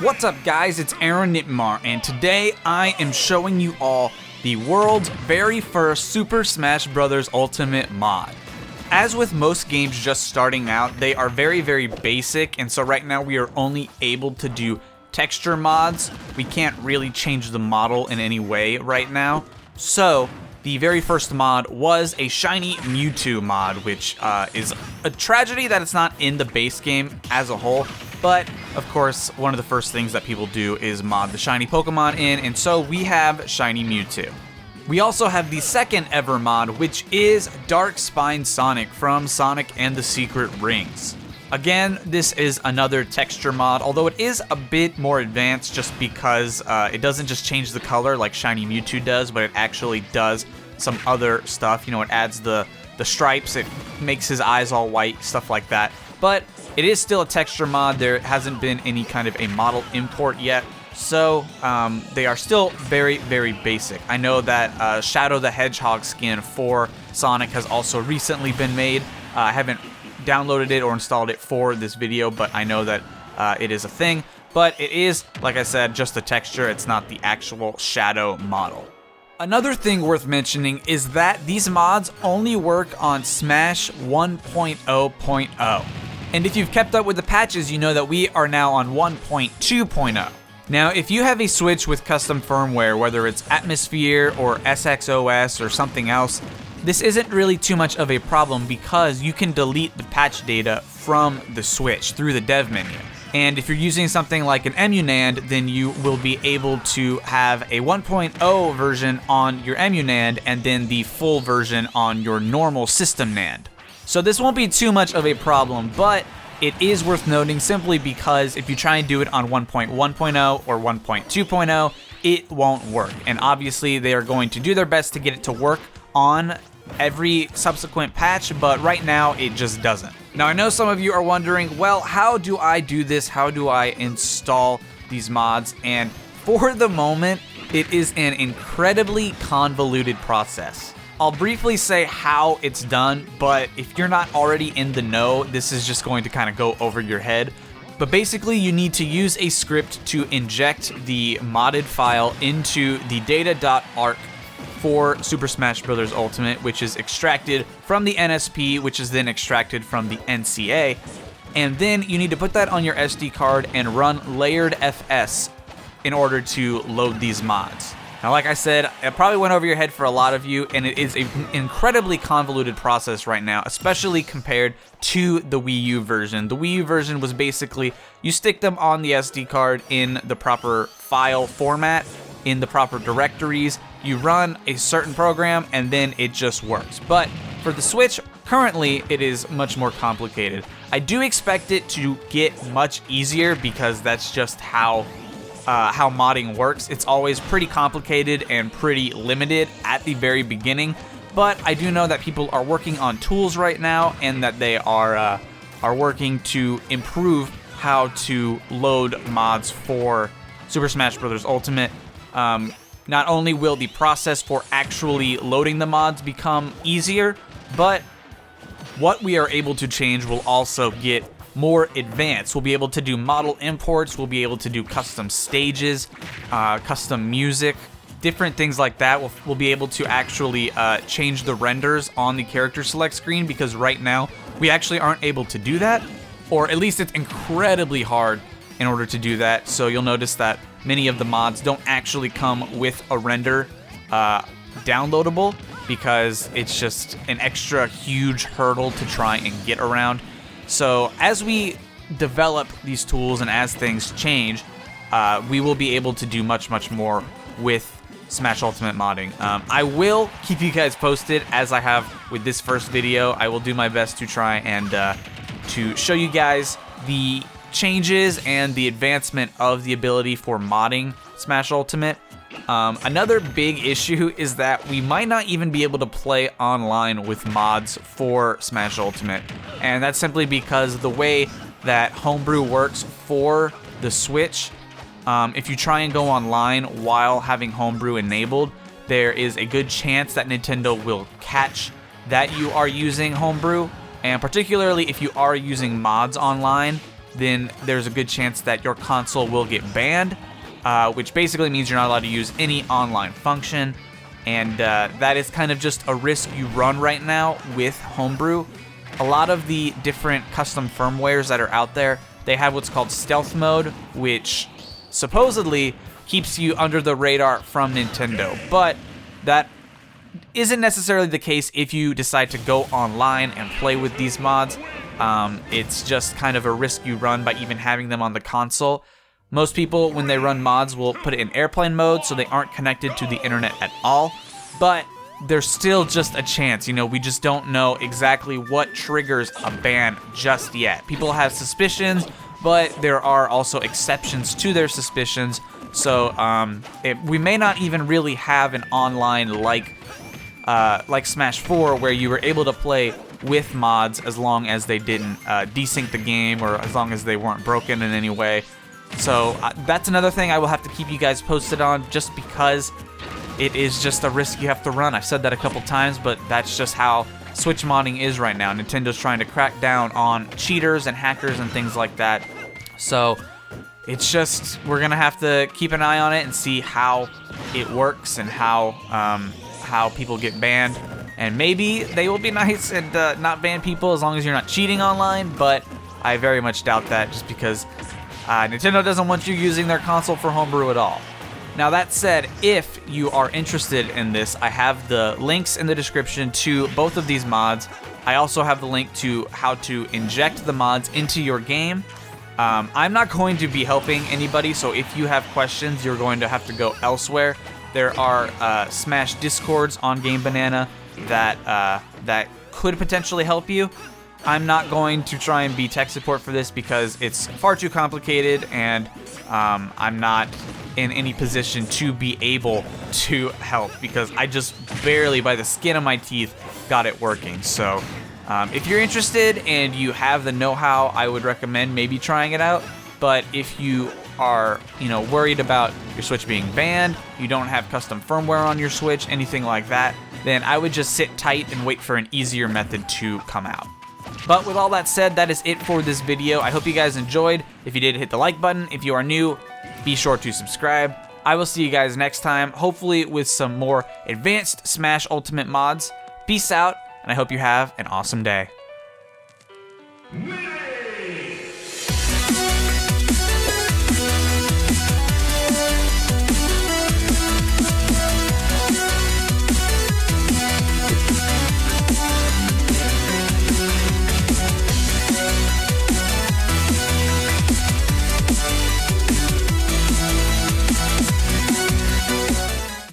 What's up guys, it's Aaronitmar, and today I am showing you all the world's very first Super Smash Bros. Ultimate mod. As with most games just starting out, they are very basic, and so right now we are only able to do texture mods. We can't really change the model in any way right now. So the very first mod was a shiny Mewtwo mod, which is a tragedy that it's not in the base game as a whole. But, of course, one of the first things that people do is mod the shiny Pokemon in, and so we have shiny Mewtwo. We also have the second ever mod, which is Dark Spine Sonic from Sonic and the Secret Rings. Again, this is another texture mod, although it is a bit more advanced just because it doesn't just change the color like shiny Mewtwo does, but it actually does some other stuff. You know, it adds the stripes, it makes his eyes all white, stuff like that. But it is still a texture mod. There hasn't been any kind of a model import yet, so they are still very basic. I know that Shadow the Hedgehog skin for Sonic has also recently been made. I haven't downloaded it or installed it for this video, but I know that it is a thing. But it is, like I said, just a texture. It's not the actual Shadow model. Another thing worth mentioning is that these mods only work on Smash 1.0.0. And if you've kept up with the patches, you know that we are now on 1.2.0. Now, if you have a Switch with custom firmware, whether it's Atmosphere or SXOS or something else, this isn't really too much of a problem because you can delete the patch data from the Switch through the dev menu. And if you're using something like an EmuNAND, then you will be able to have a 1.0 version on your EmuNAND and then the full version on your normal system NAND. So this won't be too much of a problem, but it is worth noting simply because if you try and do it on 1.1.0 or 1.2.0, it won't work. And obviously they are going to do their best to get it to work on every subsequent patch, but right now it just doesn't. Now I know some of you are wondering, well, how do I do this? How do I install these mods? And for the moment, it is an incredibly convoluted process. I'll briefly say how it's done, but if you're not already in the know, this is just going to kind of go over your head. But basically, you need to use a script to inject the modded file into the data.arc for Super Smash Bros. Ultimate, which is extracted from the NSP, which is then extracted from the NCA. And then you need to put that on your SD card and run layered FS in order to load these mods. Now, like I said, it probably went over your head for a lot of you, and it is an incredibly convoluted process right now, especially compared to the Wii U version. The Wii U version was basically, you stick them on the SD card in the proper file format, in the proper directories, you run a certain program, and then it just works. But for the Switch, currently, it is much more complicated. I do expect it to get much easier because that's just how modding works. It's always pretty complicated and pretty limited at the very beginning, but I do know that people are working on tools right now and that they are working to improve how to load mods for Super Smash Bros. Ultimate. Not only will the process for actually loading the mods become easier, but what we are able to change will also get more advanced. We'll be able to do model imports, we'll be able to do custom stages, custom music, different things like that. We'll be able to actually change the renders on the character select screen, because right now we actually aren't able to do that, or at least it's incredibly hard in order to do that. So you'll notice that many of the mods don't actually come with a render downloadable, because it's just an extra huge hurdle to try and get around. So as we develop these tools and as things change, we will be able to do much more with Smash Ultimate modding. I will keep you guys posted as I have with this first video. I will do my best to try and to show you guys the changes and the advancement of the ability for modding Smash Ultimate. Another big issue is that we might not even be able to play online with mods for Smash Ultimate, and that's simply because the way that Homebrew works for the Switch, if you try and go online while having Homebrew enabled, there is a good chance that Nintendo will catch that you are using Homebrew, and particularly if you are using mods online, then there's a good chance that your console will get banned, which basically means you're not allowed to use any online function. And that is kind of just a risk you run right now with Homebrew. A lot of the different custom firmwares that are out there, they have what's called stealth mode, which supposedly keeps you under the radar from Nintendo. But that isn't necessarily the case if you decide to go online and play with these mods. It's just kind of a risk you run by even having them on the console. Most people, when they run mods, will put it in airplane mode so they aren't connected to the internet at all. But there's still just a chance, we just don't know exactly what triggers a ban just yet. People have suspicions, but there are also exceptions to their suspicions. So we may not even really have an online like Smash 4 where you were able to play with mods as long as they didn't desync the game or as long as they weren't broken in any way. So that's another thing I will have to keep you guys posted on, just because it is just a risk you have to run. I've said that a couple times, but that's just how Switch modding is right now. Nintendo's trying to crack down on cheaters and hackers and things like that. So it's just, we're gonna have to keep an eye on it and see how it works and how people get banned. And maybe they will be nice and not ban people as long as you're not cheating online, but I very much doubt that, just because Nintendo doesn't want you using their console for Homebrew at all. Now that said, if you are interested in this, I have the links in the description to both of these mods. I also have the link to how to inject the mods into your game. I'm not going to be helping anybody, so if you have questions, you're going to have to go elsewhere. There are Smash Discords on Game Banana that could potentially help you. I'm not going to try and be tech support for this because it's far too complicated, and I'm not in any position to be able to help, because I just barely, by the skin of my teeth, got it working. So if you're interested and you have the know-how, I would recommend maybe trying it out. But if you are, worried about your Switch being banned, you don't have custom firmware on your Switch, anything like that, then I would just sit tight and wait for an easier method to come out. But with all that said, that is it for this video. I hope you guys enjoyed. If you did, hit the like button. If you are new, be sure to subscribe. I will see you guys next time, hopefully with some more advanced Smash Ultimate mods. Peace out, and I hope you have an awesome day.